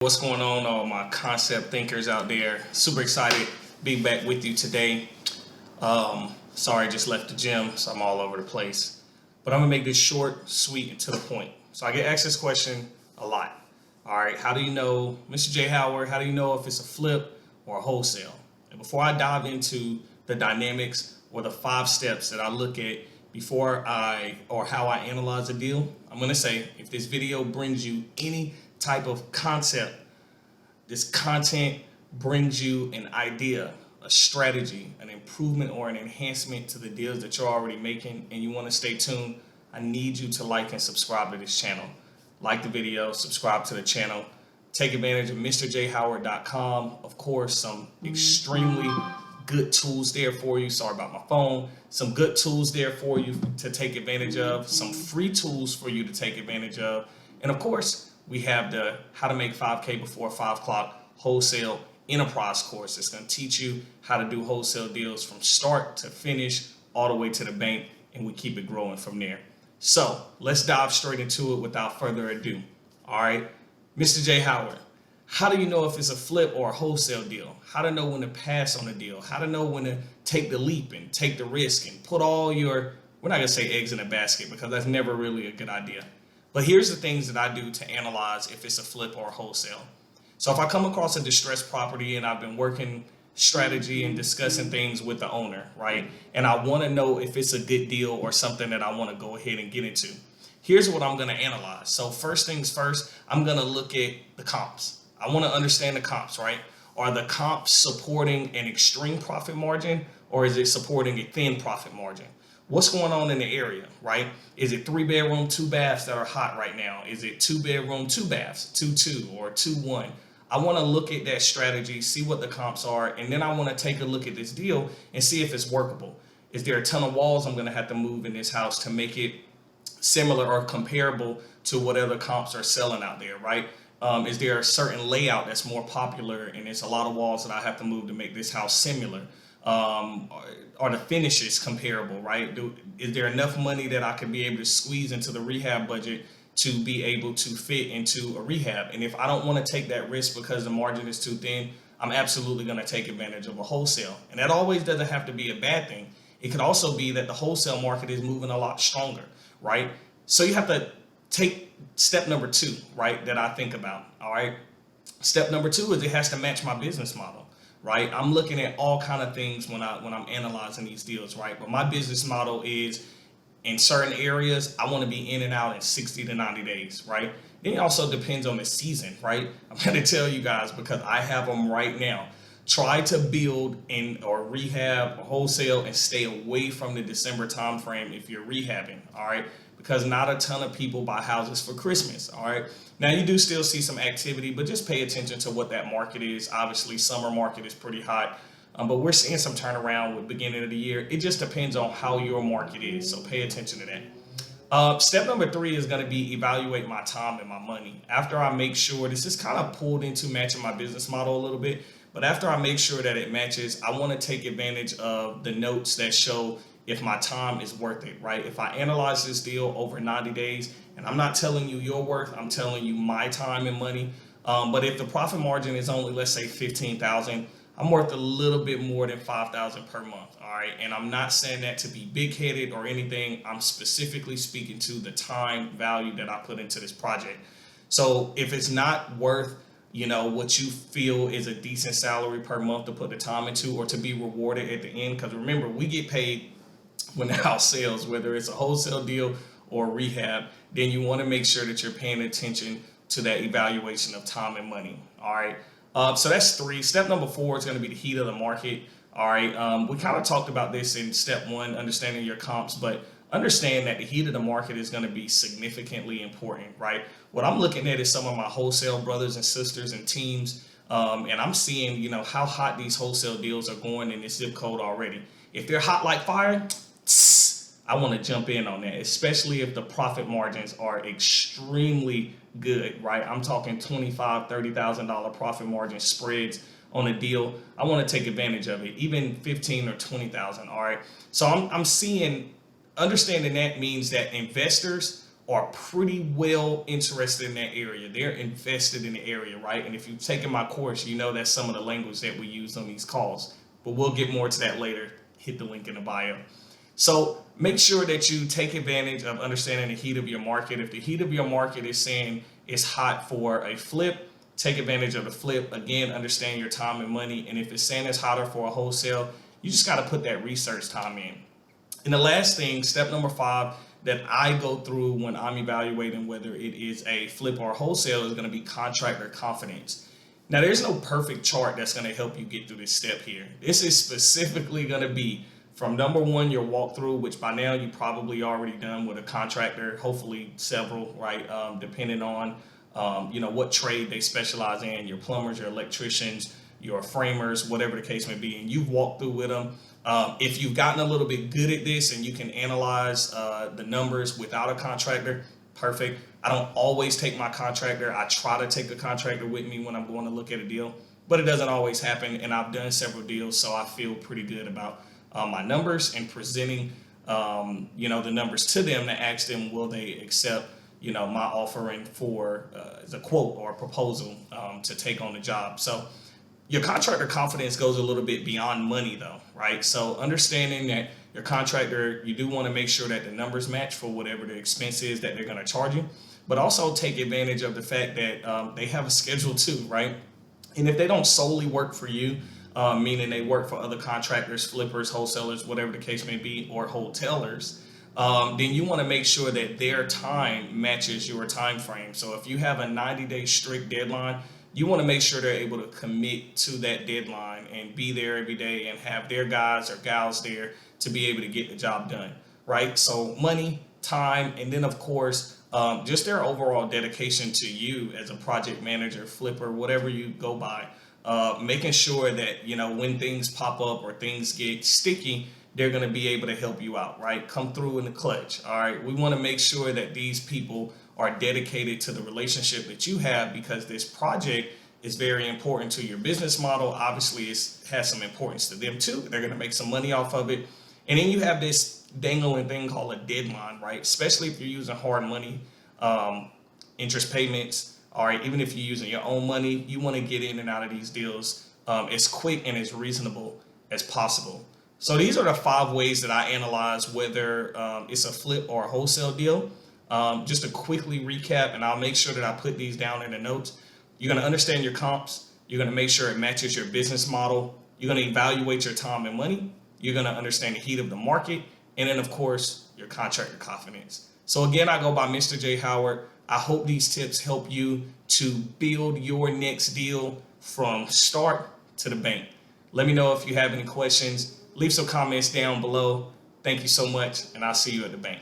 What's going on, all my concept thinkers out there? Super excited to be back with you today. Sorry, just left the gym, so I'm all over the place. But I'm gonna make this short, sweet, and to the point. So I get asked this question a lot. All right, how do you know, Mr. J. Howard, how do you know if it's a flip or a wholesale? And before I dive into the dynamics or the 5 steps that I look at before how I analyze a deal, I'm gonna say if this video brings you any type of concept, this content brings you an idea, a strategy, an improvement or an enhancement to the deals that you're already making, and you want to stay tuned, I need you to like and subscribe to this channel. Like the video, subscribe to the channel, take advantage of MrJHoward.com. Of course, some extremely good tools there for you. Sorry about my phone. Some good tools there for you to take advantage of, some free tools for you to take advantage of, and of course, we have the How to Make 5K Before 5 O'Clock Wholesale Enterprise course. It's going to teach you how to do wholesale deals from start to finish, all the way to the bank, and we keep it growing from there. So let's dive straight into it without further ado. All right, Mr. J. Howard, how do you know if it's a flip or a wholesale deal? How to know when to pass on a deal? How to know when to take the leap and take the risk and put all your, we're not going to say eggs in a basket because that's never really a good idea. But here's the things that I do to analyze if it's a flip or a wholesale. So if I come across a distressed property and I've been working strategy and discussing things with the owner, right? And I want to know if it's a good deal or something that I want to go ahead and get into. Here's what I'm going to analyze. So first things first, I'm going to look at the comps. I want to understand the comps, right? Are the comps supporting an extreme profit margin or is it supporting a thin profit margin? What's going on in the area, right? Is it 3-bedroom, 2 baths that are hot right now? Is it 2-bedroom, 2 baths, 2-2 or 2-1? I want to look at that strategy, see what the comps are, and then I want to take a look at this deal and see if it's workable. Is there a ton of walls I'm going to have to move in this house to make it similar or comparable to what other comps are selling out there, right? Is there a certain layout that's more popular and there's a lot of walls that I have to move to make this house similar? Are the finishes comparable, right? Is there enough money that I could be able to squeeze into the rehab budget to be able to fit into a rehab? And if I don't want to take that risk because the margin is too thin, I'm absolutely going to take advantage of a wholesale. And that always doesn't have to be a bad thing. It could also be that the wholesale market is moving a lot stronger, right? So you have to take step number 2, right, that I think about, all right? Step number 2 is it has to match my business model. Right, I'm looking at all kind of things when I'm analyzing these deals, right? But my business model is in certain areas, I want to be in and out in 60 to 90 days, right? Then it also depends on the season, right? I'm going to tell you guys because I have them right now. Try to build in or rehab or wholesale and stay away from the December timeframe if you're rehabbing, all right? Because not a ton of people buy houses for Christmas, all right? Now, you do still see some activity, but just pay attention to what that market is. Obviously, summer market is pretty hot, but we're seeing some turnaround with beginning of the year. It just depends on how your market is, so pay attention to that. Step number 3 is going to be evaluate my time and my money. After I make sure, this is kind of pulled into matching my business model a little bit, but after I make sure that it matches, I want to take advantage of the notes that show if my time is worth it, right? If I analyze this deal over 90 days, and I'm not telling you your worth, I'm telling you my time and money. But if the profit margin is only, let's say 15,000, I'm worth a little bit more than 5,000 per month, all right? And I'm not saying that to be big-headed or anything. I'm specifically speaking to the time value that I put into this project. So if it's not worth, what you feel is a decent salary per month to put the time into or to be rewarded at the end, because remember, we get paid when the house sells, whether it's a wholesale deal or rehab, then you want to make sure that you're paying attention to that evaluation of time and money. All right. So that's 3. Step number 4 is going to be the heat of the market. All right. We kind of talked about this in step 1, understanding your comps, but understand that the heat of the market is going to be significantly important, right? What I'm looking at is some of my wholesale brothers and sisters and teams, and I'm seeing, how hot these wholesale deals are going in this zip code already. If they're hot like fire, I want to jump in on that, especially if the profit margins are extremely good, right? I'm talking $25,000, $30,000 profit margin spreads on a deal. I want to take advantage of it, even 15 or 20,000. All right. So I'm seeing, understanding that means that investors are pretty well interested in that area. They're invested in the area, right? And if you've taken my course, you know that's some of the language that we use on these calls. But we'll get more to that later. Hit the link in the bio. So make sure that you take advantage of understanding the heat of your market. If the heat of your market is saying it's hot for a flip, take advantage of the flip. Again, understand your time and money. And if it's saying it's hotter for a wholesale, you just got to put that research time in. And the last thing, step number 5, that I go through when I'm evaluating whether it is a flip or a wholesale is going to be contractor confidence. Now, there's no perfect chart that's going to help you get through this step here. This is specifically going to be from number 1, your walkthrough, which by now you probably already done with a contractor, hopefully several, right? Depending on, what trade they specialize in, your plumbers, your electricians, your framers, whatever the case may be, and you've walked through with them. If you've gotten a little bit good at this and you can analyze the numbers without a contractor, perfect. I don't always take my contractor. I try to take a contractor with me when I'm going to look at a deal, but it doesn't always happen. And I've done several deals, so I feel pretty good about my numbers and presenting, the numbers to them to ask them, will they accept, my offering for as a quote or a proposal to take on the job. So your contractor confidence goes a little bit beyond money though, right? So understanding that your contractor, you do want to make sure that the numbers match for whatever the expense is that they're going to charge you, but also take advantage of the fact that they have a schedule too, right? And if they don't solely work for you, meaning they work for other contractors, flippers, wholesalers, whatever the case may be, or wholesalers, then you want to make sure that their time matches your time frame. So if you have a 90-day strict deadline, you want to make sure they're able to commit to that deadline and be there every day and have their guys or gals there to be able to get the job done, right? So money, time, and then of course, just their overall dedication to you as a project manager, flipper, whatever you go by, making sure that, when things pop up or things get sticky, they're going to be able to help you out, right? Come through in the clutch, all right? We want to make sure that these people are dedicated to the relationship that you have, because this project is very important to your business model. Obviously, it has some importance to them too. They're going to make some money off of it. And then you have this dangling thing called a deadline, right? Especially if you're using hard money, interest payments, all right? Even if you're using your own money, you want to get in and out of these deals as quick and as reasonable as possible. So these are the 5 ways that I analyze whether it's a flip or a wholesale deal. Just to quickly recap, and I'll make sure that I put these down in the notes. You're going to understand your comps. You're going to make sure it matches your business model. You're going to evaluate your time and money. You're going to understand the heat of the market. And then, of course, your contractor confidence. So again, I go by Mr. J. Howard. I hope these tips help you to build your next deal from start to the bank. Let me know if you have any questions. Leave some comments down below. Thank you so much, and I'll see you at the bank.